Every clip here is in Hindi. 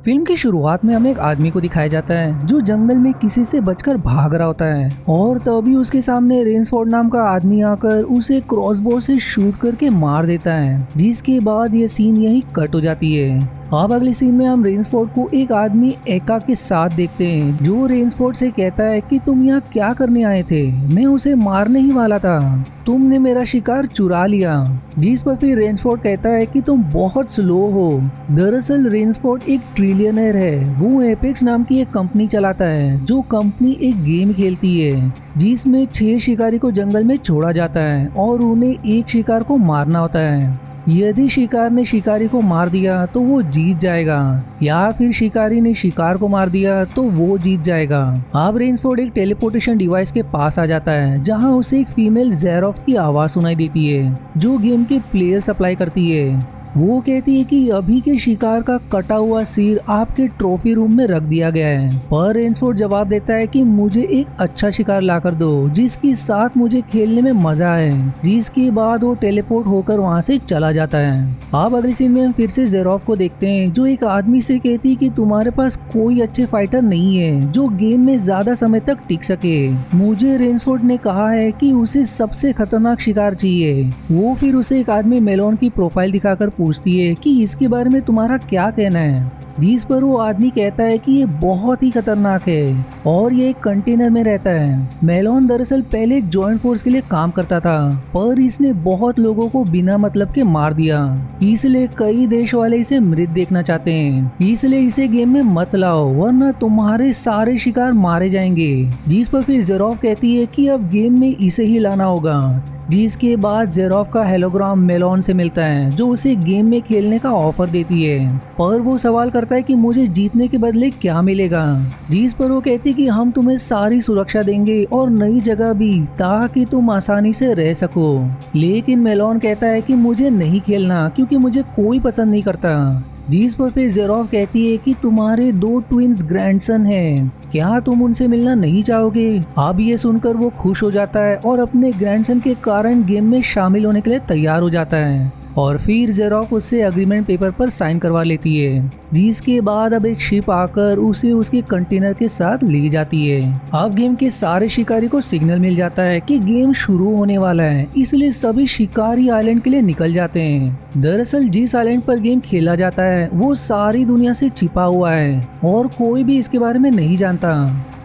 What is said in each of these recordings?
फिल्म की शुरुआत में हमें एक आदमी को दिखाया जाता है जो जंगल में किसी से बचकर भाग रहा होता है और तभी उसके सामने रेन्सफोर्ड नाम का आदमी आकर उसे क्रॉसबो से शूट करके मार देता है, जिसके बाद ये सीन यही कट हो जाती है। अब अगले सीन में हम रेन्सफोर्ड को एक आदमी एका के साथ देखते हैं जो रेन्सफोर्ड से कहता है कि तुम यहाँ क्या करने आए थे, मैं उसे मारने ही वाला था, तुमने मेरा शिकार चुरा लिया। जिस पर फिर रेन्सफोर्ड कहता है कि तुम बहुत स्लो हो। दरअसल रेन्सफोर्ड एक ट्रिलियनर है, वो एपेक्स नाम की एक कंपनी चलाता है जो कंपनी एक गेम खेलती है जिसमें 6 शिकारी को जंगल में छोड़ा जाता है और उन्हें एक शिकार को मारना होता है। यदि शिकार ने शिकारी को मार दिया तो वो जीत जाएगा या फिर शिकारी ने शिकार को मार दिया तो वो जीत जाएगा। अब रेन्सफोर्ड एक टेलीपोर्टेशन डिवाइस के पास आ जाता है जहां उसे एक फीमेल ज़ेरोफ की आवाज सुनाई देती है जो गेम के प्लेयर सप्लाई करती है। वो कहती है कि अभी के शिकार का कटा हुआ सिर आपके ट्रॉफी रूम में रख दिया गया है, पर रेन्सफोर्ड जवाब देता है कि मुझे एक अच्छा शिकार लाकर दो जिसके साथ मुझे खेलने में मजा आए। जिसके बाद वो टेलीपोर्ट होकर वहाँ से चला जाता है। अब अगली सीन में हम फिर से ज़ेरोफ को देखते हैं जो एक आदमी से कहती है कि तुम्हारे पास कोई अच्छे फाइटर नहीं है जो गेम में ज्यादा समय तक टिक सके। मुझे रेन्सफोर्ड ने कहा है कि उसे सबसे खतरनाक शिकार चाहिए। वो फिर उसे एक आदमी मेलोन की प्रोफाइल दिखाकर पूछती है कि इसके बारे में तुम्हारा क्या कहना है, जिस पर वो आदमी कहता है कि ये बहुत ही खतरनाक है और ये एक कंटेनर में रहता है। मेलोन दरअसल पहले एक जॉइंट फोर्स के लिए काम करता था पर इसने बहुत लोगों को बिना मतलब के मार दिया, इसलिए कई देश वाले इसे मृत देखना चाहते हैं, इसलिए इसे गेम में मत लाओ वरना तुम्हारे सारे शिकार मारे जाएंगे। जिस पर फिर ज़ेरोफ कहती है कि अब गेम में इसे ही लाना होगा। जिसके बाद ज़ेरोफ का हेलोग्राम मेलोन से मिलता है जो उसे गेम में खेलने का ऑफर देती है, पर वो सवाल करता है कि मुझे जीतने के बदले क्या मिलेगा। जिस पर वो कहती है कि हम तुम्हें सारी सुरक्षा देंगे और नई जगह भी ताकि तुम आसानी से रह सको। लेकिन मेलोन कहता है कि मुझे नहीं खेलना क्योंकि मुझे कोई पसंद नहीं करता। जिस पर फिर ज़ेरोफ कहती है कि तुम्हारे 2 ट्विंस ग्रैंडसन हैं, क्या तुम उनसे मिलना नहीं चाहोगे। अब ये सुनकर वो खुश हो जाता है और अपने ग्रैंडसन के कारण गेम में शामिल होने के लिए तैयार हो जाता है और फिर ज़ेरोफ उससे एग्रीमेंट पेपर पर साइन करवा लेती है। जिसके बाद अब एक शिप आकर उसे उसके कंटेनर के साथ ले जाती है। अब गेम के सारे शिकारी को सिग्नल मिल जाता है कि गेम शुरू होने वाला है, इसलिए सभी शिकारी आइलैंड के लिए निकल जाते हैं। दरअसल जिस आइलैंड पर गेम खेला जाता है वो सारी दुनिया से छिपा हुआ है और कोई भी इसके बारे में नहीं जानता।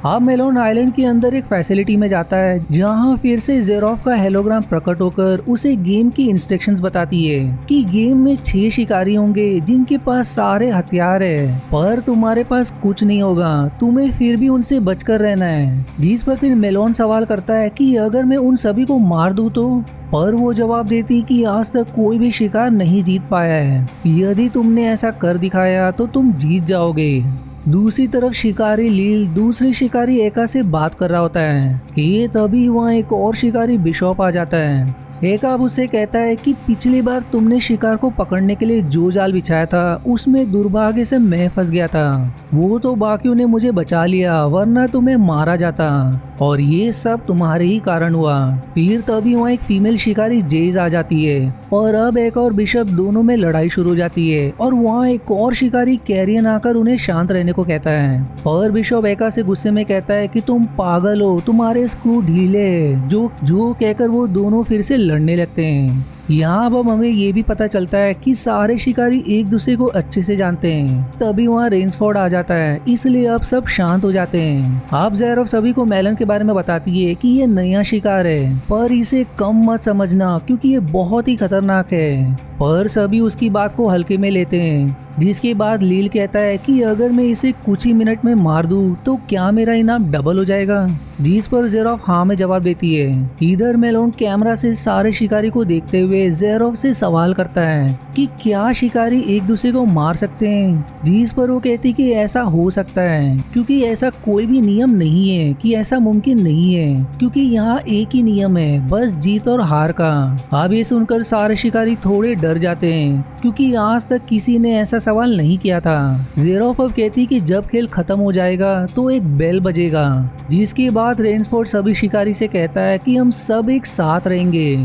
अब मेलोन आइलैंड के अंदर एक फैसिलिटी में जाता है जहां फिर से ज़ेरोफ का हेलोग्राम प्रकट होकर उसे गेम की इंस्ट्रक्शंस बताती है कि गेम में 6 शिकारी होंगे जिनके पास सारे हथियार है, पर तुम्हारे पास कुछ नहीं होगा, तुम्हें फिर भी उनसे बचकर रहना है। जिस पर फिर मेलोन सवाल करता है कि अगर मैं उन सभी को मार दूं तो, पर वो जवाब देती कि आज तक कोई भी शिकार नहीं जीत पाया है, यदि तुमने ऐसा कर दिखाया तो तुम जीत जाओगे। दूसरी तरफ शिकारी लील दूसरे शिकारी एका से बात कर रहा होता है कि तभी वहाँ एक और शिकारी बिशॉप आ जाता है। एका अब उससे कहता है कि पिछली बार तुमने शिकार को पकड़ने के लिए जो जाल बिछाया था उसमें दुर्भाग्य से मैं फंस गया था, वो तो बाकियों ने मुझे बचा लिया वरना तुम्हें मारा जाता और ये सब तुम्हारे ही कारण हुआ। फिर तभी वहाँ एक फीमेल शिकारी जेज आ जाती है और अब एक और बिशप दोनों में लड़ाई शुरू हो जाती है और वहाँ एक और शिकारी कैरियन आकर उन्हें शांत रहने को कहता है और बिशप एका से गुस्से में कहता है कि तुम पागल हो, तुम्हारे स्क्रू ढीले हैं, जो कहकर वो दोनों फिर से लड़ने लगते हैं। यहाँ अब हमें ये भी पता चलता है कि सारे शिकारी एक दूसरे को अच्छे से जानते हैं। तभी वहाँ रेन्सफोर्ड आ जाता है, इसलिए अब सब शांत हो जाते हैं। अब ज़ेरोफ सभी को मेलन के बारे में बताती है कि ये नया शिकार है पर इसे कम मत समझना क्योंकि ये बहुत ही खतरनाक है, पर सभी उसकी बात को हल्के में लेते हैं। जिसके बाद लील कहता है कि अगर मैं इसे कुछ ही मिनट में मार दूं तो क्या मेरा इनाम डबल हो जाएगा। जिस पर ज़ेरोफ हाँ में जवाब देती है। इधर मेलोन कैमरा से सारे शिकारी को देखते हुए ज़ेरोफ से सवाल करता है कि क्या शिकारी एक दूसरे को मार सकते हैं। जिस पर वो कहती कि ऐसा हो सकता है क्योंकि ऐसा कोई भी नियम नहीं है कि ऐसा मुमकिन नहीं है, क्योंकि यहाँ एक ही नियम है, बस जीत और हार का। अब ये सुनकर सारे शिकारी थोड़े डर जाते हैं क्योंकि आज तक किसी ने ऐसा सवाल नहीं किया था। ज़ेरोफ अब कहती कि जब खेल खत्म हो जाएगा तो एक बेल बजेगा, जिसके बाद रेन्सफोर्ड सभी शिकारी से कहता है कि हम सब एक साथ रहेंगे।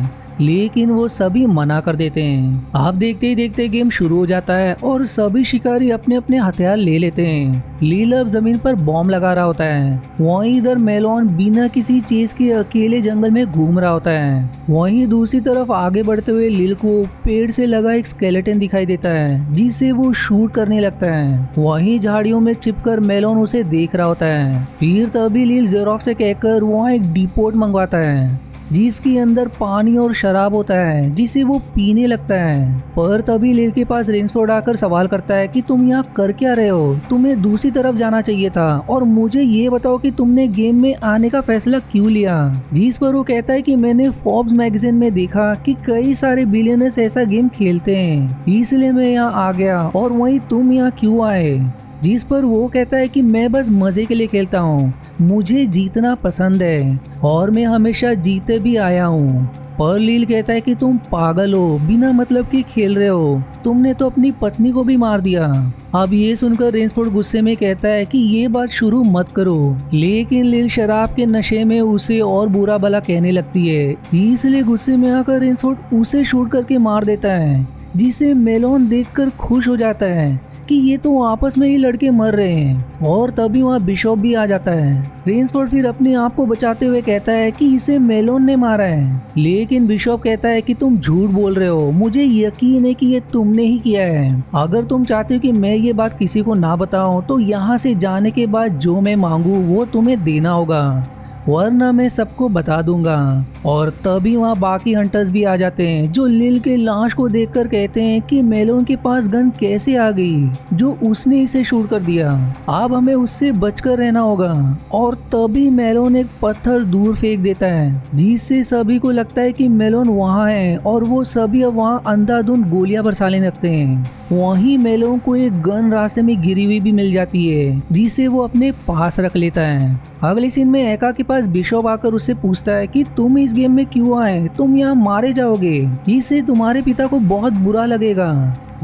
लेकिन वो सभी मना कर देते हैं। आप देखते ही देखते गेम शुरू हो जाता है और सभी शिकारी अपने अपने हथियार ले लेते हैं। लील अब जमीन पर बॉम्ब लगा रहा होता है। वहीं इधर मेलोन बिना किसी चीज के अकेले जंगल में घूम रहा होता है। वहीं दूसरी तरफ आगे बढ़ते हुए लील को पेड़ से लगा एक स्केलेटन दिखाई देता है जिसे वो शूट करने लगता है। वहीं झाड़ियों में छिपकर मेलोन उसे देख रहा होता है। फिर तभी लील ज़ेरोफ से कहकर वहाँ एक डिपोट मंगवाता है जिसके अंदर पानी और शराब होता है जिसे वो पीने लगता है। पर तभी लील के पास रेंसफोर्ड आकर सवाल करता है कि तुम यहाँ कर क्या रहे हो, तुम्हें दूसरी तरफ जाना चाहिए था और मुझे ये बताओ कि तुमने गेम में आने का फैसला क्यों लिया। जिस पर वो कहता है कि मैंने फोर्ब्स मैगजीन में देखा कि कई सारे बिलियनर्स ऐसा गेम खेलते हैं, इसलिए मैं यहाँ आ गया और वहीं तुम यहाँ क्यों आए। जिस पर वो कहता है कि मैं बस मजे के लिए खेलता हूँ, मुझे जीतना पसंद है और मैं हमेशा जीते भी आया हूँ। पर लील कहता है कि तुम पागल हो, बिना मतलब के खेल रहे हो, तुमने तो अपनी पत्नी को भी मार दिया। अब ये सुनकर रेंसफोर्ड गुस्से में कहता है कि ये बात शुरू मत करो, लेकिन लील शराब के नशे में उसे और बुरा भला कहने लगती है। इसलिए गुस्से में आकर रेंसफोर्ड उसे शूट करके मार देता है, जिसे मेलोन देखकर खुश हो जाता है कि ये तो आपस में ही लड़के मर रहे हैं। और तभी वहाँ बिशॉप भी आ जाता है। रेंसफोर्ड फिर अपने आप को बचाते हुए कहता है कि इसे मेलोन ने मारा है, लेकिन बिशॉप कहता है कि तुम झूठ बोल रहे हो, मुझे यकीन है कि ये तुमने ही किया है। अगर तुम चाहते हो कि मैं ये बात किसी को ना बताऊं तो यहाँ से जाने के बाद जो मैं मांगू वो तुम्हें देना होगा, वरना मैं सबको बता दूंगा। और तभी वहाँ बाकी हंटर्स भी आ जाते हैं जो लील के लाश को देखकर कहते हैं कि मेलोन के पास गन कैसे आ गई जो उसने इसे शूट कर दिया, अब हमें उससे बचकर रहना होगा। और तभी मेलोन एक पत्थर दूर फेंक देता है जिससे सभी को लगता है कि मेलोन वहाँ है और वो सभी अब वहाँ अंधाधुंध गोलियां बरसाने लगते हैं। वहीं मेलोन को एक गन रास्ते में गिरी हुई भी मिल जाती है जिसे वो अपने पास रख लेता है। अगले सीन में एका के पास बिशॉप आकर उससे पूछता है कि तुम इस गेम में क्यों आए, तुम यहाँ मारे जाओगे, इससे तुम्हारे पिता को बहुत बुरा लगेगा।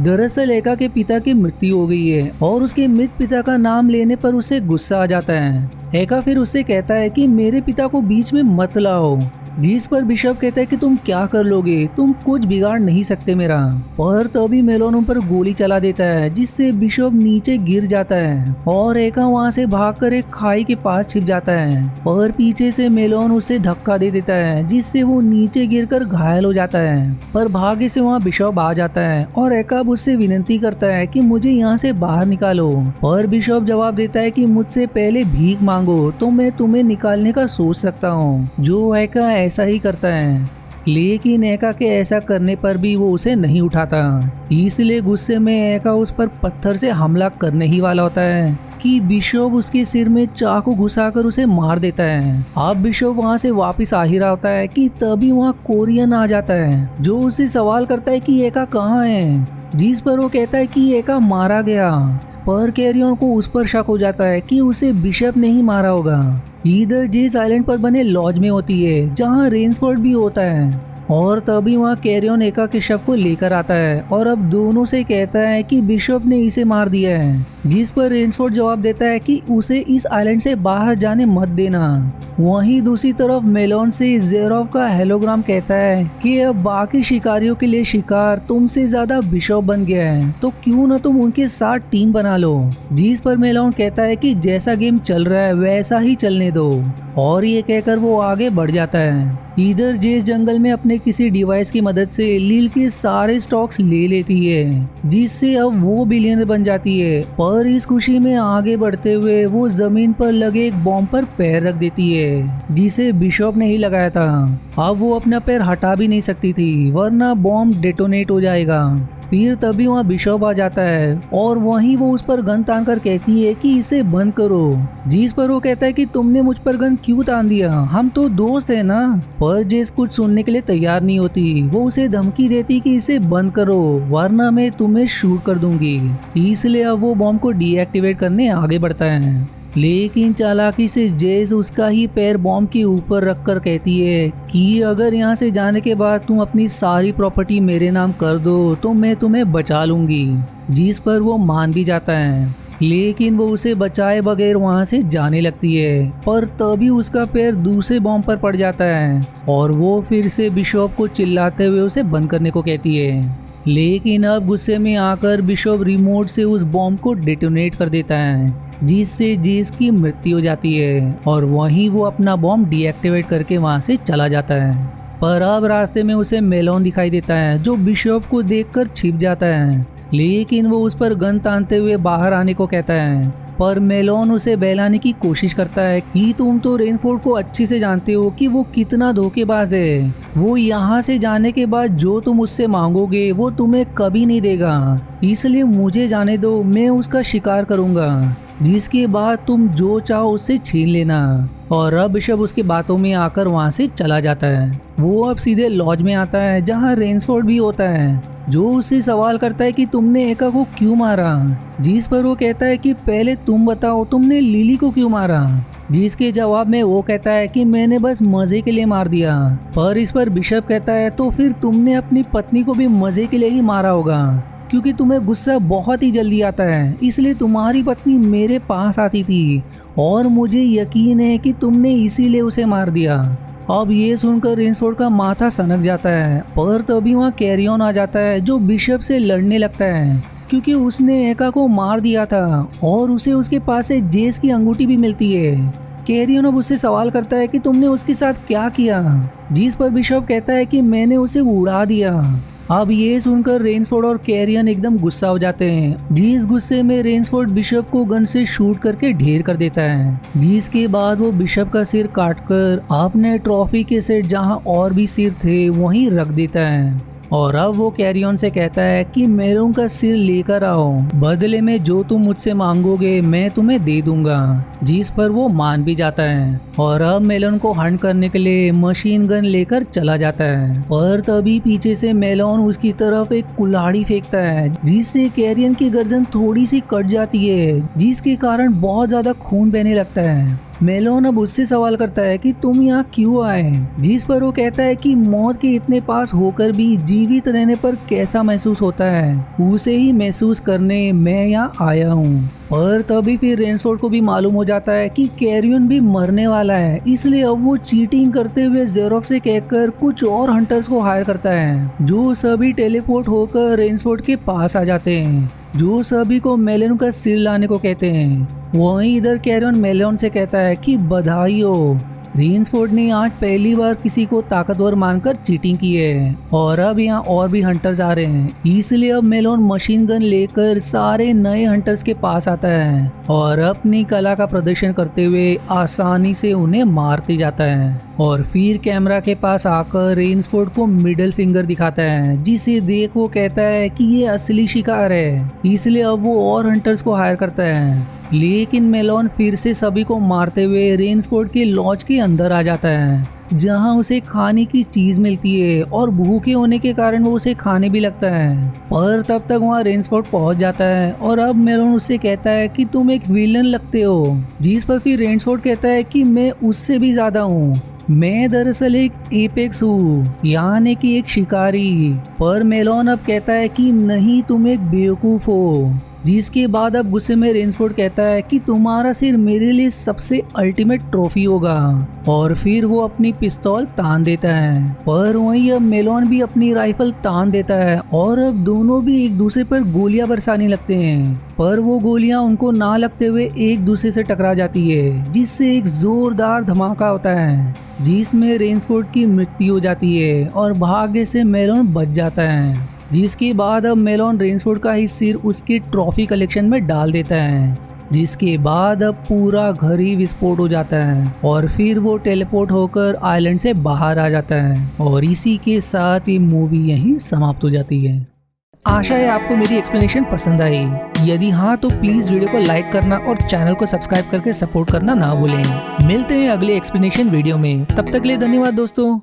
दरअसल एका के पिता की मृत्यु हो गई है और उसके मृत पिता का नाम लेने पर उसे गुस्सा आ जाता है। एका फिर उससे कहता है कि मेरे पिता को बीच में मत लाओ, जिस पर बिशप कहता है कि तुम क्या कर लोगे, तुम कुछ बिगाड़ नहीं सकते मेरा। पर तभी मेलोन उन पर गोली चला देता है जिससे बिशप नीचे गिर जाता है और एका वहां से भागकर एक खाई के पास छिप जाता है। पर पीछे से मेलोन उसे धक्का दे देता है जिससे वो नीचे गिरकर घायल हो जाता है। पर भाग्य से वहाँ बिशप आ जाता है और एका उससे विनती करता है कि मुझे यहाँ से बाहर निकालो। पर बिशप जवाब देता है कि मुझसे पहले भीख मांगो तो मैं तुम्हें निकालने का सोच सकता हूँ। जो एका ऐसा ही करता है, लेकिन एका के ऐसा करने पर भी वो उसे नहीं उठाता। इसलिए गुस्से में एका उस पर पत्थर से हमला करने ही वाला होता है कि बिशप उसके सिर में चाकू घुसाकर उसे मार देता है। अब बिशप वहां से वापस आ ही रहा होता है कि तभी वहां कोरियन आ जाता है जो उससे सवाल करता है कि एका कहाँ है, जिस पर वो कहता है कि एका मारा गया। पर कैरियन को उस पर शक हो जाता है कि उसे बिशप ने ही मारा होगा। इधर जेस आइलैंड पर बने लॉज में होती है जहाँ रेंसफोर्ड भी होता है और तभी वहाँ कैरियन एका के शव को लेकर आता है और अब दोनों से कहता है कि बिशप ने इसे मार दिया है। जिस पर रेंसफोर्ड जवाब देता है कि उसे इस आइलैंड से बाहर जाने मत देना। वहीं दूसरी तरफ मेलोन से ज़ेरोफ का हेलोग्राम कहता है कि अब बाकी शिकारियों के लिए शिकार तुमसे ज्यादा बिशप बन गया है, तो क्यों न तुम उनके साथ टीम बना लो। जिस पर मेलोन कहता है कि जैसा गेम चल रहा है वैसा ही चलने दो, और ये कहकर वो आगे बढ़ जाता है। इधर जेस जंगल में अपने किसी डिवाइस की मदद से लील के सारे स्टॉक्स ले लेती है जिससे अब वो बिलियनर बन जाती है। पर इस खुशी में आगे बढ़ते हुए वो जमीन पर लगे एक बॉम्ब पर पैर रख देती है जिसे बिशप ने ही लगाया था। अब वो अपना पैर हटा भी नहीं सकती थी वरना बॉम्ब डेटोनेट हो जाएगा। फिर तभी वहाँ बिशप आ जाता है और वहीं वो उस पर गन तान कर कहती है कि इसे बंद करो। जिस पर वो कहता है कि तुमने मुझ पर गन क्यों तान दिया, हम तो दोस्त है ना। पर जेस कुछ सुनने के लिए तैयार नहीं होती। वो उसे धमकी देती कि इसे बंद करो वरना मैं तुम्हें शूट कर दूंगी। इसलिए अब वो बॉम्ब को डीएक्टिवेट करने आगे बढ़ता है, लेकिन चालाकी से जेस उसका ही पैर बॉम्ब के ऊपर रखकर कहती है कि अगर यहाँ से जाने के बाद तुम अपनी सारी प्रॉपर्टी मेरे नाम कर दो तो मैं तुम्हें बचा लूंगी। जिस पर वो मान भी जाता है। लेकिन वो उसे बचाए बगैर वहाँ से जाने लगती है। पर तभी उसका पैर दूसरे बॉम्ब पर पड़ जाता है और वो फिर से बिशप को चिल्लाते हुए उसे बंद करने को कहती है। लेकिन अब गुस्से में आकर बिशप रिमोट से उस बॉम्ब को डेटोनेट कर देता है, जिससे जेस की मृत्यु हो जाती है और वहीं वो अपना बॉम्ब डीएक्टिवेट करके वहाँ से चला जाता है। पर अब रास्ते में उसे मेलोन दिखाई देता है, जो बिशप को देखकर छिप जाता है। लेकिन वो उस पर गन तानते हुए बाहर आने को कहता है, पर मेलोन उसे बहलाने की कोशिश करता है कि तुम तो रेनफोर्ड को अच्छे से जानते हो कि वो कितना धोखेबाज है। वो यहाँ से जाने के बाद जो तुम उससे मांगोगे वो तुम्हें कभी नहीं देगा, इसलिए मुझे जाने दो, मैं उसका शिकार करूँगा, जिसके बाद तुम जो चाहो उससे छीन लेना। और अब बिशप उसकी बातों में आकर वहाँ से चला जाता है। वो अब सीधे लॉज में आता है, जहाँ रेनफोर्ड भी होता है, जो उससे सवाल करता है कि तुमने एका को क्यों मारा। जिस पर वो कहता है कि पहले तुम बताओ तुमने लिली को क्यों मारा। जिसके जवाब में वो कहता है कि मैंने बस मजे के लिए मार दिया। पर इस पर बिशप कहता है तो फिर तुमने अपनी पत्नी को भी मजे के लिए ही मारा होगा, क्योंकि तुम्हें गुस्सा बहुत ही जल्दी आता है, इसलिए तुम्हारी पत्नी मेरे पास आती थी और मुझे यकीन है कि तुमने इसीलिए उसे मार दिया। अब ये सुनकर रेनफोर्ड का माथा सनक जाता है, पर तभी वहाँ कैरियन आ जाता है, जो बिशप से लड़ने लगता है, क्योंकि उसने एका को मार दिया था और उसे उसके पास से जेस की अंगूठी भी मिलती है। कैरियन अब उससे सवाल करता है कि तुमने उसके साथ क्या किया, जिस पर बिशप कहता है कि मैंने उसे उड़ा दिया। अब ये सुनकर रेनफोर्ड और कैरियन एकदम गुस्सा हो जाते हैं, जिस गुस्से में रेनफोर्ड बिशप को गन से शूट करके ढेर कर देता है, जिसके बाद वो बिशप का सिर काटकर अपने ट्रॉफी के सेट जहां और भी सिर थे वहीं रख देता है। और अब वो कैरियन से कहता है कि मेलोन का सिर लेकर आओ, बदले में जो तुम मुझसे मांगोगे मैं तुम्हें दे दूंगा, जिस पर वो मान भी जाता है। और अब मेलोन को हंट करने के लिए मशीन गन लेकर चला जाता है। पर तभी पीछे से मेलोन उसकी तरफ एक कुल्हाड़ी फेंकता है, जिससे कैरियन की गर्दन थोड़ी सी कट जाती है, जिसके कारण बहुत ज्यादा खून बहने लगता है। मेलोन अब उससे सवाल करता है कि तुम यहाँ क्यों आए, जिस पर वो कहता है कि मौत के इतने पास होकर भी जीवित रहने पर कैसा महसूस होता है, उसे ही महसूस करने मैं यहाँ आया हूँ। पर तभी फिर रेनफोर्ड को भी मालूम हो जाता है कि कैरियन भी मरने वाला है, इसलिए अब वो चीटिंग करते हुए जेरोफ से कहकर कुछ और हंटर्स को हायर करता है, जो सभी टेलीपोर्ट होकर रेनफोर्ड के पास आ जाते हैं, जो सभी को मेलोन का सिर लाने को कहते हैं। वहीं इधर कैरियन मेलोन से कहता है कि बधाई हो, रेनफोर्ड ने आज पहली बार किसी को ताकतवर मानकर चीटिंग की है और अब यहाँ और भी हंटर्स आ रहे हैं, इसलिए अब मेलोन मशीन गन लेकर सारे नए हंटर्स के पास आता है और अपनी कला का प्रदर्शन करते हुए आसानी से उन्हें मारते जाता है। और फिर कैमरा के पास आकर रेनफोर्ड को मिडिल फिंगर दिखाता है, जिसे देख वो कहता है कि ये असली शिकार है, इसलिए अब वो और हंटर्स को हायर करता है। लेकिन मेलोन फिर से सभी को मारते हुए रेनफोर्ड के लॉज के अंदर आ जाता है, जहां उसे खाने की चीज मिलती है और भूखे होने के कारण वो उसे खाने भी लगता है। पर तब तक वहाँ रेनफोर्ड पहुंच जाता है और अब मेलोन उससे कहता है कि तुम एक विलन लगते हो, जिस पर फिर रेनफोर्ड कहता है कि मैं उससे भी ज्यादा हूँ, मैं दरअसल एक एपेक्स हूँ, यानी कि एक शिकारी। पर मेलोन अब कहता है कि नहीं, तुम एक बेवकूफ हो, जिसके बाद अब गुस्से में रेनफोर्ड कहता है कि तुम्हारा सिर मेरे लिए सबसे अल्टीमेट ट्रॉफी होगा, और फिर वो अपनी पिस्तौल तान देता है। पर वहीं अब मेलोन भी अपनी राइफल तान देता है और अब दोनों भी एक दूसरे पर गोलियां बरसाने लगते हैं, पर वो गोलियां उनको ना लगते हुए एक दूसरे से टकरा जाती है, जिससे एक जोरदार धमाका होता है, जिसमें रेनफोर्ड की मृत्यु हो जाती है और भाग्य से मेलोन बच जाता है। जिसके बाद अब मेलोन रेनफोर्ड का ही सिर उसके ट्रॉफी कलेक्शन में डाल देता है, जिसके बाद अब पूरा घर ही विस्फोट हो जाता है और फिर वो टेलीपोर्ट होकर आइलैंड से बाहर आ जाता है। और इसी के साथ ये मूवी यहीं समाप्त हो जाती है। आशा है आपको मेरी एक्सप्लेनेशन पसंद आई। यदि हाँ तो प्लीज वीडियो को लाइक करना और चैनल को सब्सक्राइब करके सपोर्ट करना ना भूलें। मिलते हैं अगले एक्सप्लेनेशन वीडियो में, तब तक के लिए धन्यवाद दोस्तों।